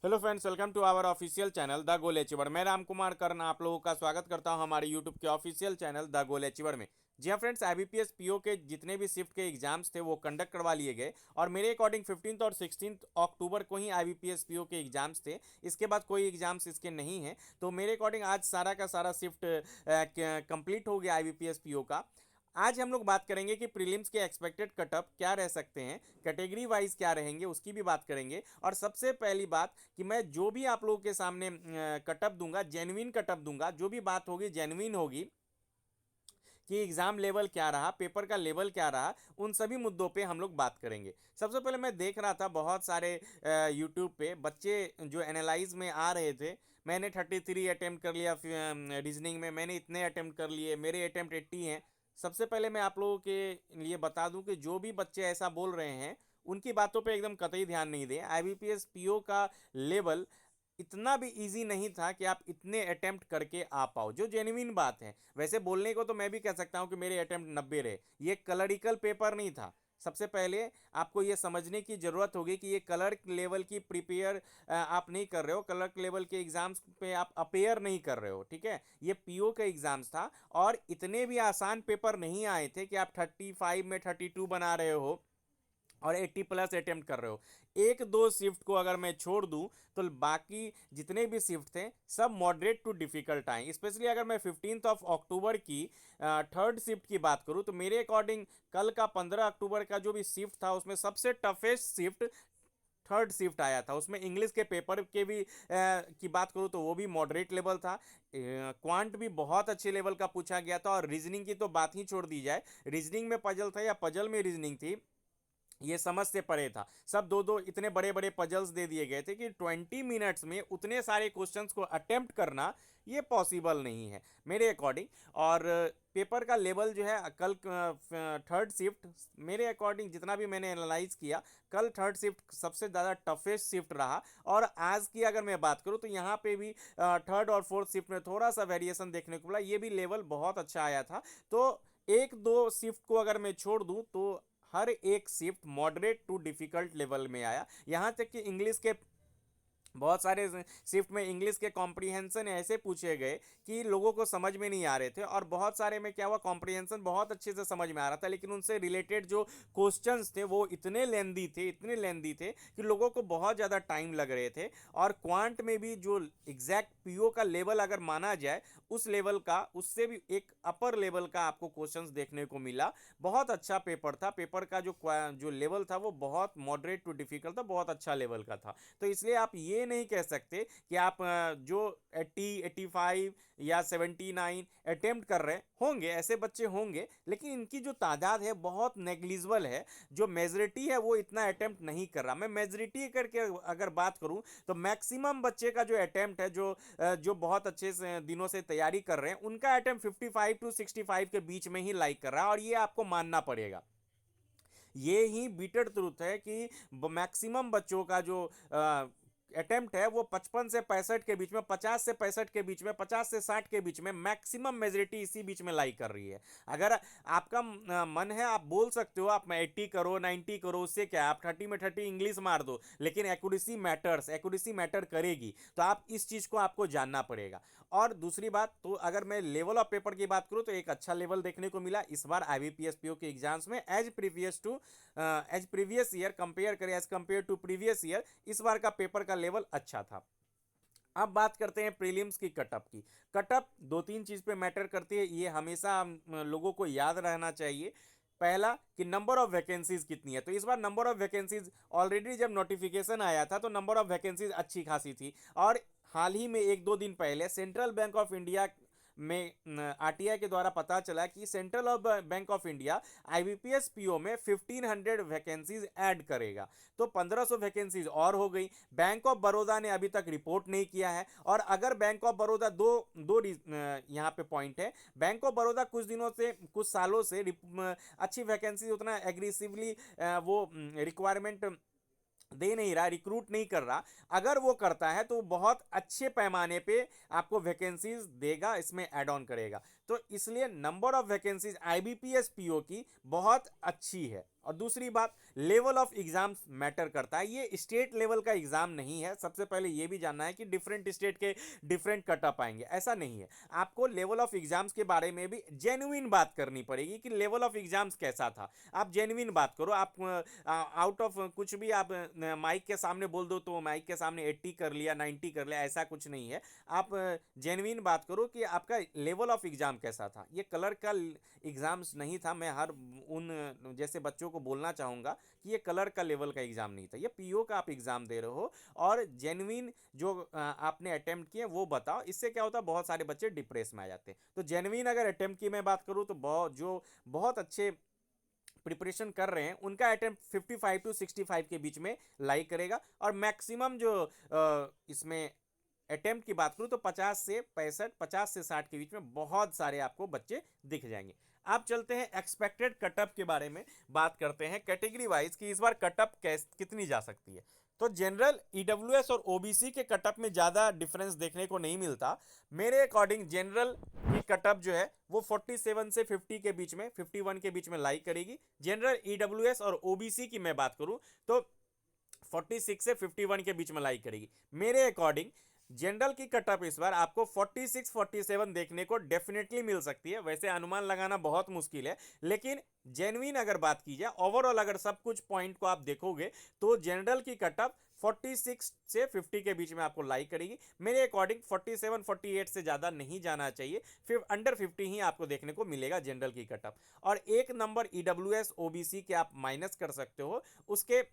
Hello friends, welcome to our official channel the goal achiever. मैं राम कुमार कर्ण आप लोगों का स्वागत करता हूं हमारे यूट्यूब के official channel the goal achiever में। जी हाँ फ्रेंड्स, आईबीपीएस पीओ के जितने भी शिफ्ट के एग्जाम्स थे वो कंडक्ट करवा लिए गए और मेरे अकॉर्डिंग 15 और 16 अक्टूबर को ही आईबीपीएस पीओ के एग्जाम्स थे। इसके बाद कोई एग्जाम्स इसके नहीं हैं, तो मेरे अकॉर्डिंग आज सारा का सारा शिफ्ट कंप्लीट हो गया आईबीपीएस पीओ का। आज हम लोग बात करेंगे कि प्रीलिम्स के एक्सपेक्टेड कटअप क्या रह सकते हैं, कैटेगरी वाइज क्या रहेंगे उसकी भी बात करेंगे। और सबसे पहली बात कि मैं जो भी आप लोगों के सामने कटअप दूंगा, जेन्युइन कटअप दूंगा, जो भी बात होगी जेन्युइन होगी कि एग्जाम लेवल क्या रहा, पेपर का लेवल क्या रहा, उन सभी मुद्दों पे हम लोग बात करेंगे। सबसे पहले मैं देख रहा था बहुत सारे यूट्यूब पे बच्चे जो एनालाइज में आ रहे थे। मैंने 33 अटेम्प्ट कर लिया रीजनिंग में, मैंने इतने अटेम्प्ट कर लिए, मेरे अटेम्प्ट 80 हैं। सबसे पहले मैं आप लोगों के लिए बता दूं कि जो भी बच्चे ऐसा बोल रहे हैं उनकी बातों पे एकदम कतई ध्यान नहीं दें। आईबीपीएस पीओ का लेवल इतना भी इजी नहीं था कि आप इतने अटेम्प्ट करके आ पाओ, जो जेन्युइन बात है। वैसे बोलने को तो मैं भी कह सकता हूं कि मेरे अटेम्प्ट 90 रहे। ये कलरिकल पेपर नहीं था। सबसे पहले आपको ये समझने की ज़रूरत होगी कि ये कलर लेवल की प्रिपेयर आप नहीं कर रहे हो, कलर लेवल के एग्जाम्स पे आप अपेयर नहीं कर रहे हो, ठीक है। ये पीओ का एग्जाम्स था और इतने भी आसान पेपर नहीं आए थे कि आप 35 में 32 बना रहे हो और 80 प्लस अटेम्प्ट कर रहे हो। एक दो शिफ्ट को अगर मैं छोड़ दूं तो बाकी जितने भी शिफ्ट थे सब मॉडरेट टू डिफिकल्ट आए। स्पेशली अगर मैं 15 ऑफ अक्टूबर की थर्ड शिफ्ट की बात करूं तो मेरे अकॉर्डिंग कल का 15 अक्टूबर का जो भी शिफ्ट था उसमें सबसे टफेस्ट शिफ्ट थर्ड शिफ्ट आया था। उसमें इंग्लिश के पेपर के भी की बात करूँ तो वो भी मॉडरेट लेवल था। क्वांट भी बहुत अच्छे लेवल का पूछा गया था और रीजनिंग की तो बात ही छोड़ दी जाए। रीजनिंग में पजल था या पजल में रीजनिंग थी, ये समझ से परे था। सब दो दो इतने बड़े बड़े पजल्स दे दिए गए थे कि 20 मिनट्स में उतने सारे क्वेश्चंस को अटेम्प्ट करना ये पॉसिबल नहीं है मेरे अकॉर्डिंग। और पेपर का लेवल जो है कल थर्ड शिफ्ट, मेरे अकॉर्डिंग जितना भी मैंने एनालाइज किया, कल थर्ड शिफ्ट सबसे ज़्यादा टफेस्ट शिफ्ट रहा। और आज की अगर मैं बात करूँ तो यहाँ पे भी थर्ड और फोर्थ शिफ्ट में थोड़ा सा वेरिएशन देखने को मिला, ये भी लेवल बहुत अच्छा आया था। तो एक दो शिफ्ट को अगर मैं छोड़ दूं तो हर एक shift moderate to difficult level में आया। यहाँ तक कि इंग्लिश के बहुत सारे शिफ्ट में इंग्लिश के कॉम्प्रीहेंशन ऐसे पूछे गए कि लोगों को समझ में नहीं आ रहे थे, और बहुत सारे में क्या हुआ, कॉम्प्रीहेंशन बहुत अच्छे से समझ में आ रहा था लेकिन उनसे रिलेटेड जो क्वेश्चंस थे वो इतने लेंदी थे, इतने लेंदी थे कि लोगों को बहुत ज़्यादा टाइम लग रहे थे। और क्वांट में भी जो एग्जैक्ट पीओ का लेवल अगर माना जाए, उस लेवल का उससे भी एक अपर लेवल का आपको क्वेश्चंस देखने को मिला। बहुत अच्छा पेपर था। पेपर का जो लेवल था वो बहुत मॉडरेट टू डिफिकल्ट था, बहुत अच्छा लेवल का था। तो इसलिए आप ये नहीं कह सकते कि आप जो 80 85 या 79 अटेम्प्ट कर रहे होंगे, ऐसे बच्चे होंगे, लेकिन इनकी जो तादाद है बहुत नेग्लिजिबल है। जो मेजोरिटी है वो इतना अटेम्प्ट नहीं कर रहा। मैं मेजोरिटी करके अगर बात करूं तो मैक्सिमम बच्चे का जो अटेम्प्ट है, जो बहुत अच्छे से दिनों से तैयारी कर रहे हैं, उनका अटेम्प्ट 55 टू 65 के बीच में ही लाइक कर रहा है। और ये आपको मानना पड़ेगा, ये ही बीटेड ट्रूथ है कि मैक्सिमम बच्चों का जो अटेम्प्ट है वो 55 से 65 के बीच में, 50 से 65 के बीच में, 50 से 60 के बीच में, मैक्सिमम मेजोरिटी इसी बीच में लाई कर रही है। अगर आपका मन है आप बोल सकते हो आप 80 करो 90 करो, उससे क्या है, आप 30 में 30 इंग्लिश मार दो, लेकिन एक्यूरेसी मैटर्स, एक्यूरेसी मैटर करेगी। तो आप इस चीज़ को आपको जानना पड़ेगा। और दूसरी बात, तो अगर मैं लेवल ऑफ पेपर की बात करूं तो एक अच्छा लेवल देखने को मिला इस बार आईबीपीएस पीओ के एग्जाम्स में, एज प्रीवियस ईयर कंपेयर करें, as compare to previous year, इस बार का पेपर का लेवल अच्छा था। अब बात करते हैं प्रीलिम्स की कटअप की। कटअप दो तीन चीज पे मैटर करती है, ये हमेशा लोगों को याद रहना चाहिए। पहला कि नंबर ऑफ वैकेंसीज कितनी है। तो इस बार नंबर ऑफ वैकेंसीज ऑलरेडी जब नोटिफिकेशन आया था तो नंबर ऑफ वैकेंसीज अच्छी खासी थी। और हाल ही में एक दो दिन पहले सेंट्रल बैंक ऑफ इंडिया में आरटीआई के द्वारा पता चला कि central of bank of India IBPS PO में 1500 वैकेंसीज ऐड करेगा। तो 1500 वैकेंसीज और हो गई। बैंक ऑफ बड़ौदा ने अभी तक रिपोर्ट नहीं किया है। और अगर बैंक ऑफ बड़ौदा दो दो यहाँ पे पॉइंट है, बैंक ऑफ बड़ौदा कुछ दिनों से, कुछ सालों से अच्छी वैकेंसी उतना एग्रेसिवली वो रिक्वायरमेंट दे नहीं रहा, रिक्रूट नहीं कर रहा। अगर वो करता है तो बहुत अच्छे पैमाने पे आपको वैकेंसीज देगा, इसमें ऐड ऑन करेगा। तो इसलिए number of vacancies IBPS PO की बहुत अच्छी है। और दूसरी बात, लेवल ऑफ एग्जाम्स मैटर करता है। ये स्टेट लेवल का एग्जाम नहीं है, सबसे पहले ये भी जानना है कि डिफरेंट स्टेट के डिफरेंट कट ऑफ आएंगे, ऐसा नहीं है। आपको लेवल ऑफ एग्जाम्स के बारे में भी जेन्युइन बात करनी पड़ेगी कि लेवल ऑफ एग्जाम्स कैसा था। आप जेन्युइन बात करो। आप आउट ऑफ कुछ भी आप माइक के सामने बोल दो तो माइक के सामने 80 कर लिया, 90 कर लिया, ऐसा कुछ नहीं है। आप जेन्युइन बात करो कि आपका लेवल ऑफ एग्जाम कैसा था। ये कलर का एग्जाम्स नहीं था। मैं हर उन जैसे बच्चों को बोलना चाहूँगा कि ये कलर का लेवल का एग्जाम नहीं था, ये पीओ का आप एग्जाम दे रहे हो। और जेन्युइन जो आपने अटेम्प्ट किए वो बताओ। इससे क्या होता है, बहुत सारे बच्चे डिप्रेस में आ जाते हैं। तो जेन्युइन अगर अटेम्प्ट की मैं बात करूँ तो बहुत अच्छे प्रिपरेशन कर रहे हैं उनका अटेम्प्ट 55 टू 65 के बीच में लाई करेगा। और मैक्सिमम जो इसमें अटेम्प्ट की बात करूं तो 50 से 65, 50 से 60 के बीच में बहुत सारे आपको बच्चे दिख जाएंगे। आप चलते हैं एक्सपेक्टेड कटअप के बारे में बात करते हैं कैटेगरी वाइज कि इस बार कटअप कितनी जा सकती है। तो जनरल, ईडब्ल्यूएस और ओबीसी के कटअप में ज़्यादा डिफरेंस देखने को नहीं मिलता। मेरे अकॉर्डिंग जनरल की कटअप जो है वो 47 से 50 के बीच में, 51 के बीच में लाई करेगी। जनरल, ईडब्ल्यूएस और ओबीसी की मैं बात करूं तो 46 से 51 के बीच में लाई करेगी। मेरे अकॉर्डिंग जनरल की कटअप इस बार आपको 46 47 देखने को डेफिनेटली मिल सकती है। वैसे अनुमान लगाना बहुत मुश्किल है, लेकिन जेन्युइन अगर बात की जाए, ओवरऑल अगर सब कुछ पॉइंट को आप देखोगे तो जनरल की कटअप 46 से 50 के बीच में आपको लाई करेगी। मेरे अकॉर्डिंग 47 48 से ज़्यादा नहीं जाना चाहिए, फिर अंडर 50 ही आपको देखने को मिलेगा जनरल की कटअप। और एक नंबर ईडब्ल्यूएस ओबीसी के आप माइनस कर सकते हो, उसके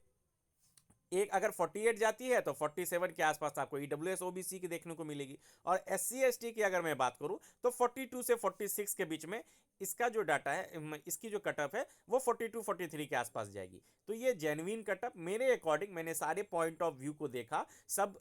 एक अगर 48 जाती है तो 47 के आसपास आपको ईडब्ल्यूएस ओबीसी की देखने को मिलेगी। और एससी एसटी की अगर मैं बात करूं तो 42 से 46 के बीच में इसका जो डाटा है, इसकी जो कटअप है वो 42 43 के आसपास जाएगी। तो ये जेन्युइन कटअप मेरे अकॉर्डिंग, मैंने सारे पॉइंट ऑफ व्यू को देखा, सब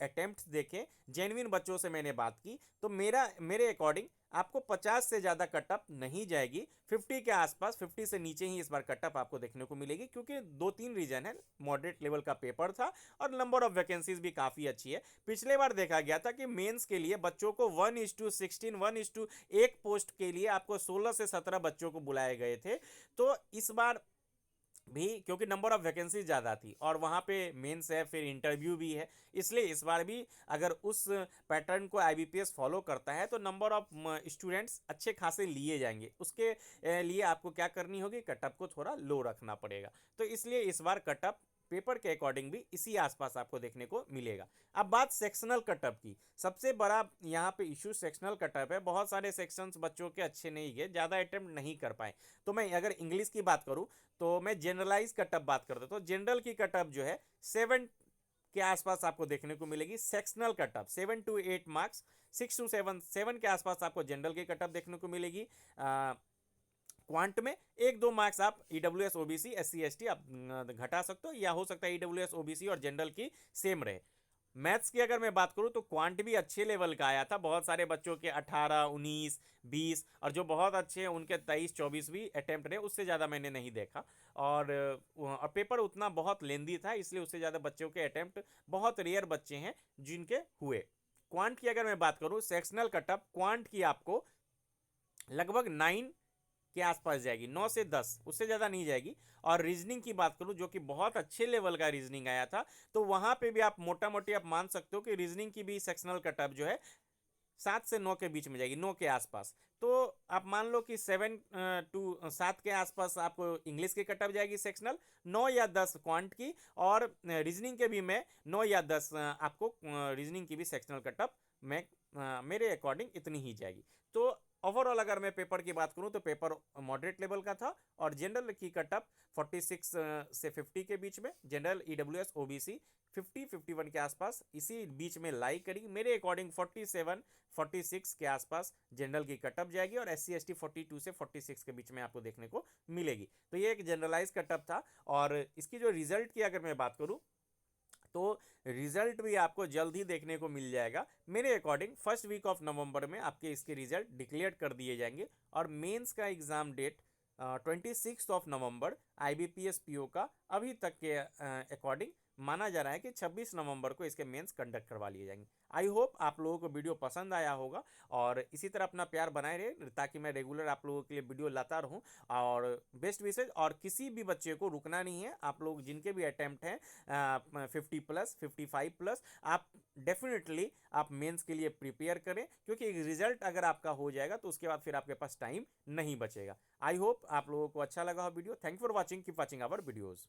अटेम्प्ट देखे, जेन्युइन बच्चों से मैंने बात की, तो मेरे अकॉर्डिंग आपको 50 से ज़्यादा कटअप नहीं जाएगी। 50 के आसपास, 50 से नीचे ही इस बार कटअप आपको देखने को मिलेगी, क्योंकि 2-3 रीजन है। मॉडरेट लेवल का पेपर था और नंबर ऑफ वैकेंसीज भी काफ़ी अच्छी है। पिछले बार देखा गया था कि मेंस के लिए बच्चों को 1:16, 1:1 पोस्ट के लिए आपको 16 से 17 बच्चों को बुलाए गए थे। तो इस बार भी क्योंकि नंबर ऑफ वैकेंसी ज़्यादा थी और वहाँ पे मेंस है, फिर इंटरव्यू भी है, इसलिए इस बार भी अगर उस पैटर्न को आईबीपीएस फॉलो करता है तो नंबर ऑफ स्टूडेंट्स अच्छे खासे लिए जाएंगे। उसके लिए आपको क्या करनी होगी, कटअप को थोड़ा लो रखना पड़ेगा। तो इसलिए इस बार कटअप पेपर के अकॉर्डिंग भी इसी आसपास आपको देखने को मिलेगा। अब बात सेक्शनल कटअप की, सबसे बड़ा यहाँ पे इशू सेक्शनल कटअप है। बहुत सारे सेक्शंस बच्चों के अच्छे नहीं गए, ज़्यादा अटेम्प्ट नहीं कर पाए। तो मैं अगर इंग्लिश की बात करूँ तो मैं जनरलाइज कटअप बात करता हूँ। तो जनरल की कटअप जो है 7 के आसपास आपको देखने को मिलेगी। Sectional cutoff 7 to 8 marks, 6 to 7 के आसपास आपको जनरल की कटअप देखने को मिलेगी। क्वांट में 1-2 मार्क्स आप ईडब्ल्यूएस ओबीसी एससी एसटी आप घटा सकते हो, या हो सकता है ईडब्ल्यूएस ओबीसी और जनरल की सेम रहे। मैथ्स की अगर मैं बात करूं तो क्वांट भी अच्छे लेवल का आया था। बहुत सारे बच्चों के 18 19 20 और जो बहुत अच्छे हैं उनके 23 24 भी अटेम्प्ट रहे, उससे ज़्यादा मैंने नहीं देखा। और पेपर उतना बहुत लेंदी था, इसलिए उससे ज़्यादा बच्चों के अटेम्प्ट, बहुत रेयर बच्चे हैं जिनके हुए। क्वांट की अगर मैं बात करूं, सेक्शनल कटअप क्वांट की आपको लगभग 9 के आसपास जाएगी, 9 से 10, उससे ज़्यादा नहीं जाएगी। और रीजनिंग की बात करूं जो कि बहुत अच्छे लेवल का रीजनिंग आया था, तो वहां पे भी आप मोटा मोटी आप मान सकते हो कि रीजनिंग की भी सेक्शनल कटअप जो है 7 से 9 के बीच में जाएगी, 9 के आसपास। तो आप मान लो कि 7 के आसपास आपको इंग्लिश की कटअप जाएगी सेक्शनल, 9 या 10 क्वांट की, और रीजनिंग के भी मैं 9 या 10 आपको रीजनिंग की भी सेक्शनल कटअप मैं मेरे अकॉर्डिंग इतनी ही जाएगी। तो ओवरऑल अगर मैं पेपर की बात करूं तो पेपर मॉडरेट लेवल का था। और जनरल की कटअप 46 से 50 के बीच में, जनरल ईडब्ल्यूएस ओबीसी 50-51 के आसपास इसी बीच में लाई करी। मेरे अकॉर्डिंग 47 46 के आसपास जनरल की कटअप जाएगी और एससी एसटी 42 से 46 के बीच में आपको देखने को मिलेगी। तो ये एक जनरलाइज कटअप था। और इसकी जो रिजल्ट की अगर मैं बात करूं तो रिजल्ट भी आपको जल्द ही देखने को मिल जाएगा। मेरे according first week of November में आपके इसके रिजल्ट डिक्लेयर कर दिए जाएंगे। और मेंस का exam date 26 of November IBPS PO का अभी तक के अकॉर्डिंग माना जा रहा है कि 26 नवंबर को इसके मेंस कंडक्ट करवा लिए जाएंगे। आई होप आप लोगों को वीडियो पसंद आया होगा और इसी तरह अपना प्यार बनाए रहे ताकि मैं रेगुलर आप लोगों के लिए वीडियो लाता रहूं। और बेस्ट विशेज, और किसी भी बच्चे को रुकना नहीं है। आप लोग जिनके भी अटेम्प्ट हैं 50+, 55+, आप डेफिनेटली आप मेंस के लिए प्रिपेयर करें, क्योंकि रिजल्ट अगर आपका हो जाएगा तो उसके बाद फिर आपके पास टाइम नहीं बचेगा। आई होप आप लोगों को अच्छा लगा हो video. Thank for watching, keep watching our videos.